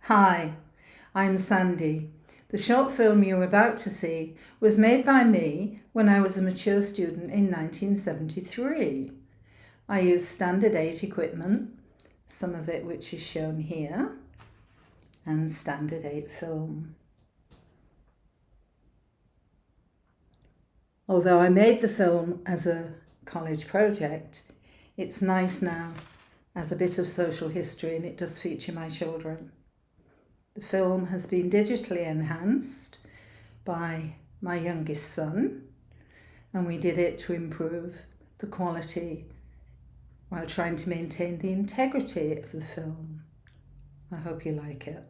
Hi, I'm Sandie. The short film you're about to see was made by me when I was a mature student in 1973. I used standard 8 equipment, some of it which is shown here, and standard 8 film. Although I made the film as a college project, it's nice now as a bit of social history, and it does feature my children. The film has been digitally enhanced by my youngest son, and we did it to improve the quality while trying to maintain the integrity of the film. I hope you like it.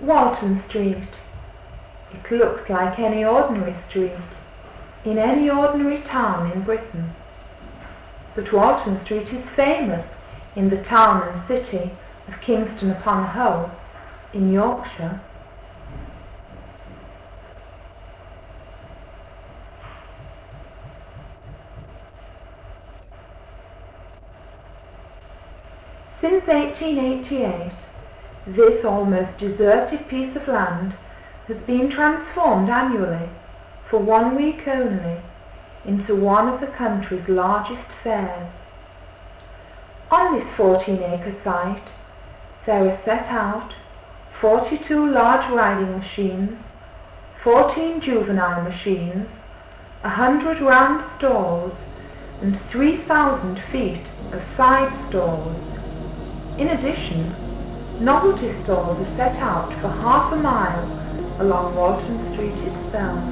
Walton Street. It looks like any ordinary street in any ordinary town in Britain. But Walton Street is famous in the town and city of Kingston upon Hull in Yorkshire. Since 1888, this almost deserted piece of land has been transformed annually, for 1 week only, into one of the country's largest fairs. On this 14-acre site, there are set out 42 large riding machines, 14 juvenile machines, 100 round stalls, and 3,000 feet of side stalls. In addition, novelty stalls are set out for half a mile along Walton Street itself.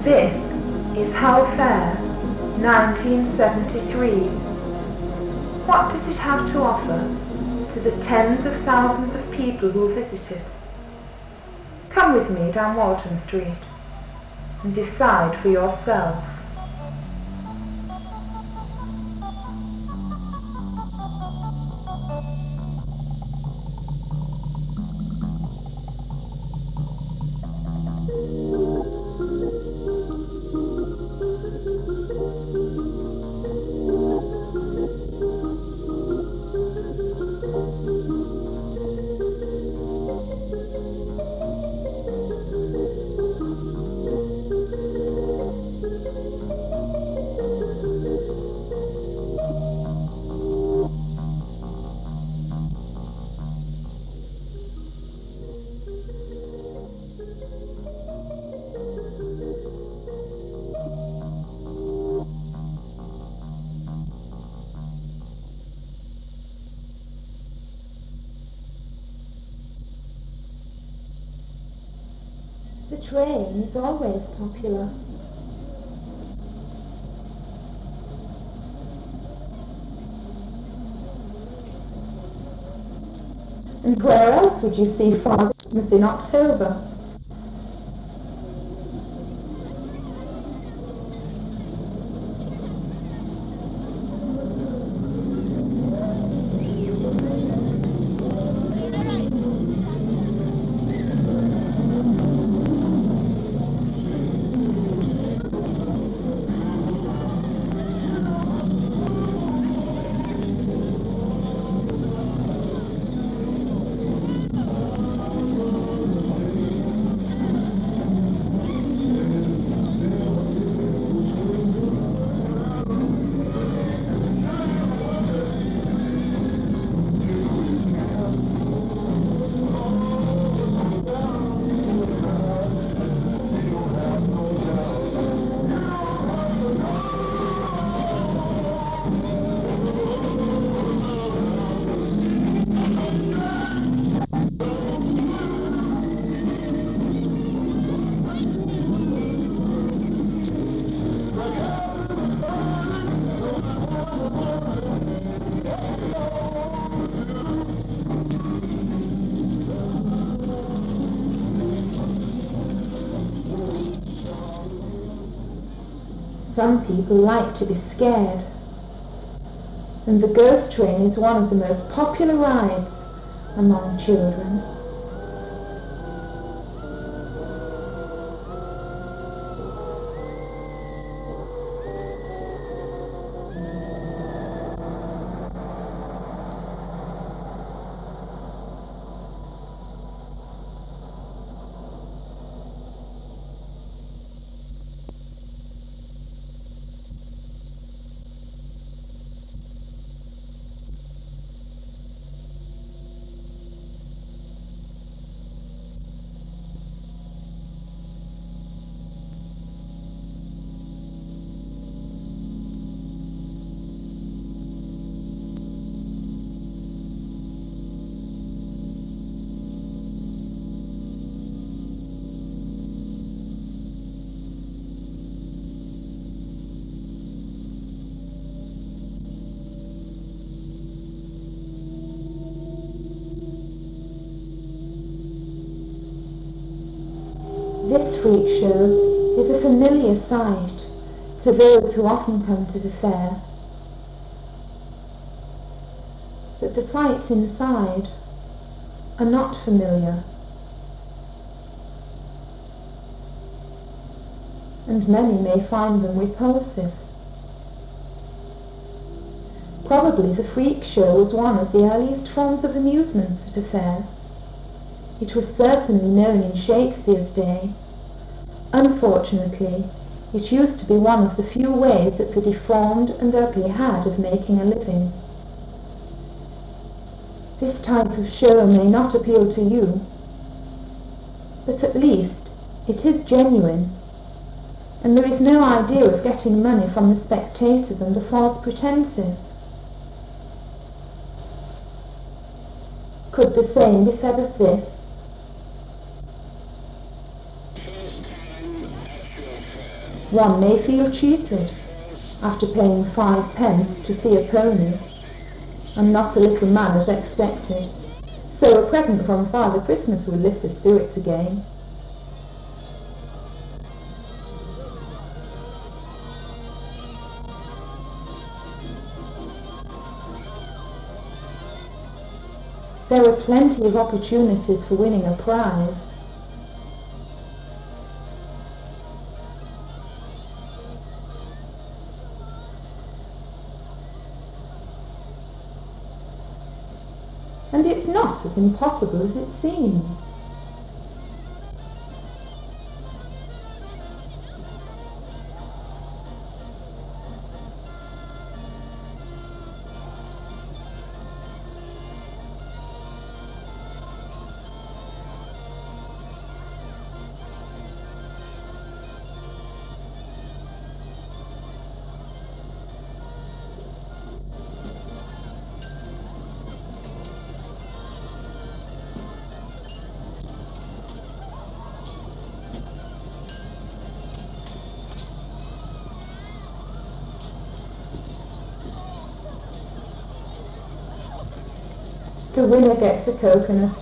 This is Hull Fair, 1973. What does it have to offer to the tens of thousands of people who visit it? Come with me down Walton Street and decide for yourself. The train is always popular. And where else would you see Father Christmas in October? Some people like to be scared, and the ghost train is one of the most popular rides among children. freak show is a familiar sight to those who often come to the fair, but the sights inside are not familiar, and many may find them repulsive. Probably the freak show was one of the earliest forms of amusement at a fair. It was certainly known in Shakespeare's day. Unfortunately, it used to be one of the few ways that the deformed and ugly had of making a living. This type of show may not appeal to you, but at least it is genuine, and there is no idea of getting money from the spectators under false pretenses. Could the same be said of this? One may feel cheated after paying 5 pence to see a pony, and not a little man as expected, so a present from Father Christmas will lift the spirits again. There are plenty of opportunities for winning a prize. And it's not as impossible as it seems. The winner gets a coconut.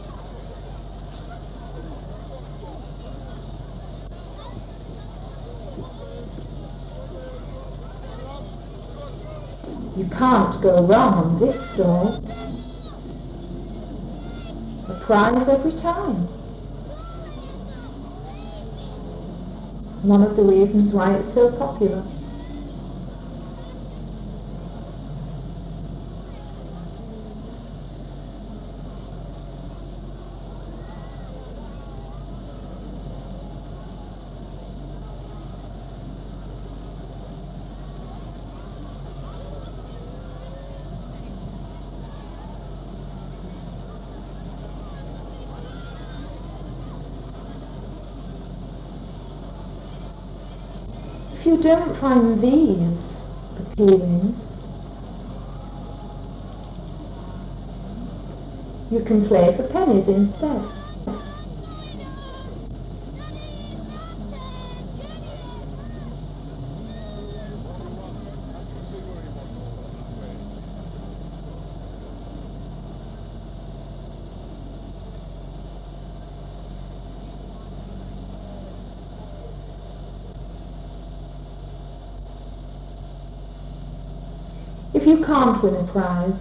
You can't go wrong on this stall. A prize every time. One of the reasons why it's so popular. If you don't find these appealing, you can play for pennies instead. If you can't win a prize,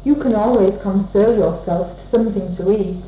you can always console yourself to something to eat.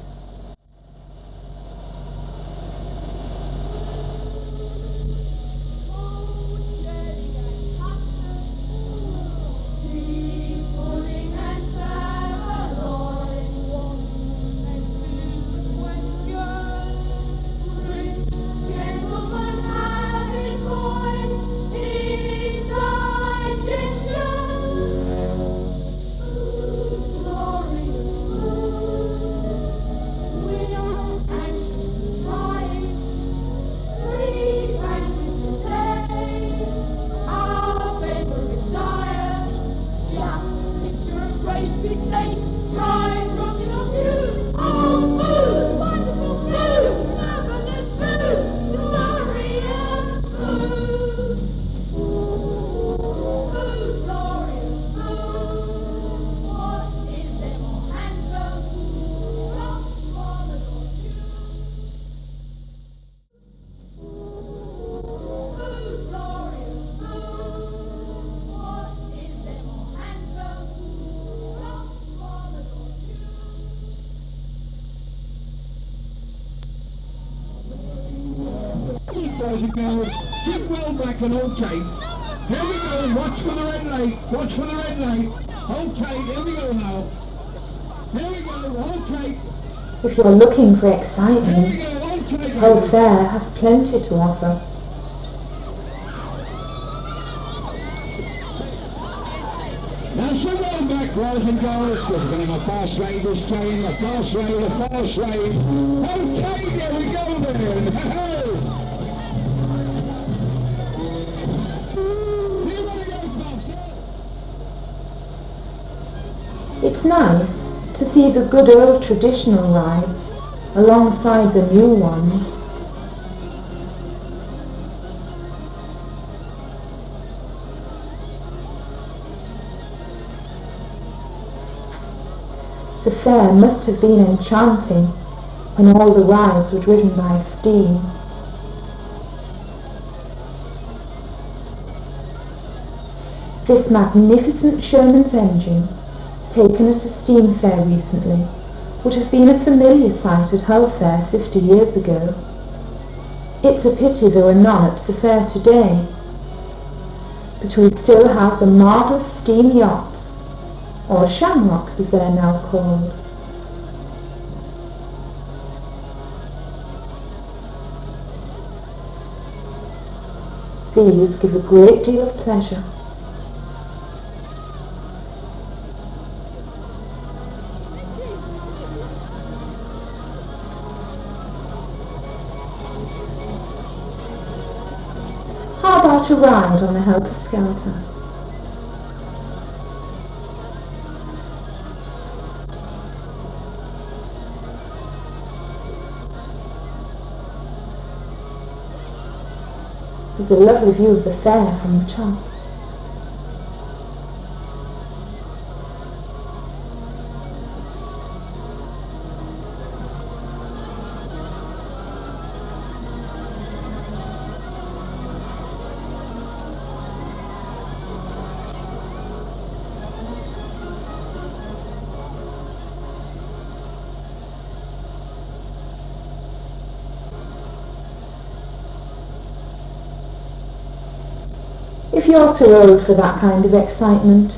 boys and girls. Keep well back and hold tight. Here we go. Watch for the red light. Watch for the red light. Hold tight. Here we go now. Here we go. Hold tight. If you're looking for Here we excitement, go. Hold tight. Hull Fair has plenty to offer. Now, so well back, boys and girls. We're going to have a fast ride this time. A fast ride, a fast ride. Hold tight. Here we go then. Hey! It's nice to see the good old traditional rides alongside the new ones. The fair must have been enchanting when all the rides were driven by steam. This magnificent showman's engine, taken at a steam fair recently, would have been a familiar sight at Hull Fair 50 years ago. It's a pity there are none at the fair today, but we still have the marvellous steam yachts, or shamrocks as they're now called. These give a great deal of pleasure. How about a ride on a helter-skelter? There's a lovely view of the fair from the top. If you're too old for that kind of excitement,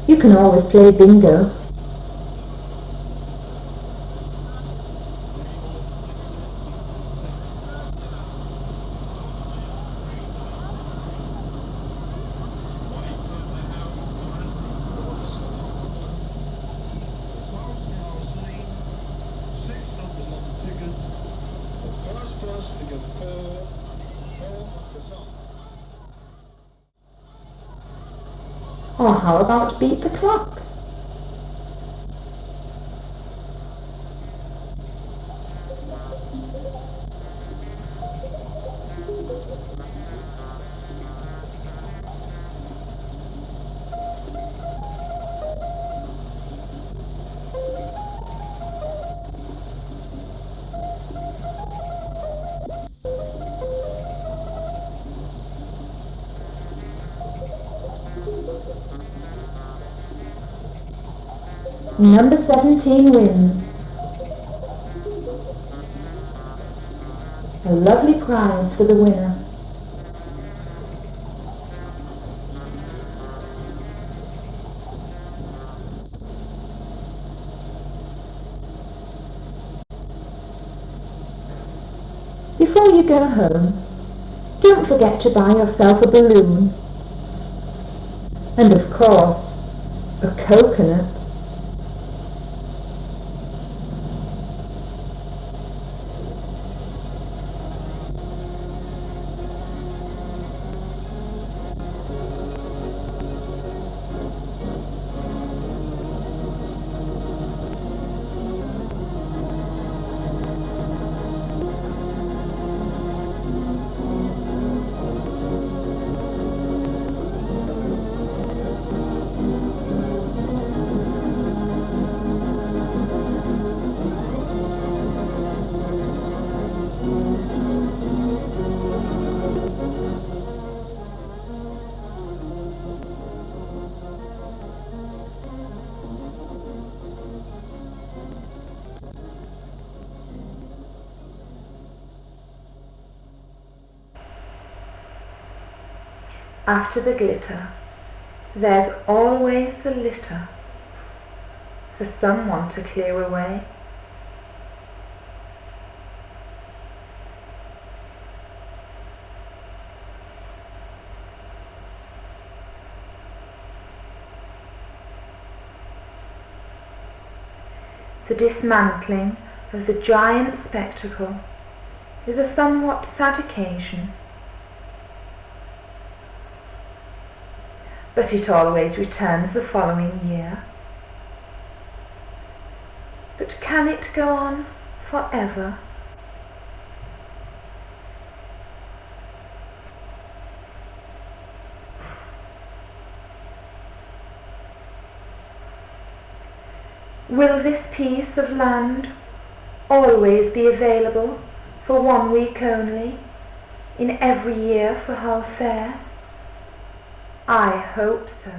you can always play bingo. Or how about beat the clock? Number 17 wins. A lovely prize for the winner. Before you go home, don't forget to buy yourself a balloon. And of course, a coconut. after the glitter, there's always the litter for someone to clear away. The dismantling of the giant spectacle is a somewhat sad occasion, but it always returns the following year. But can it go on forever? Will this piece of land always be available for 1 week only in every year for Hull Fair? I hope so.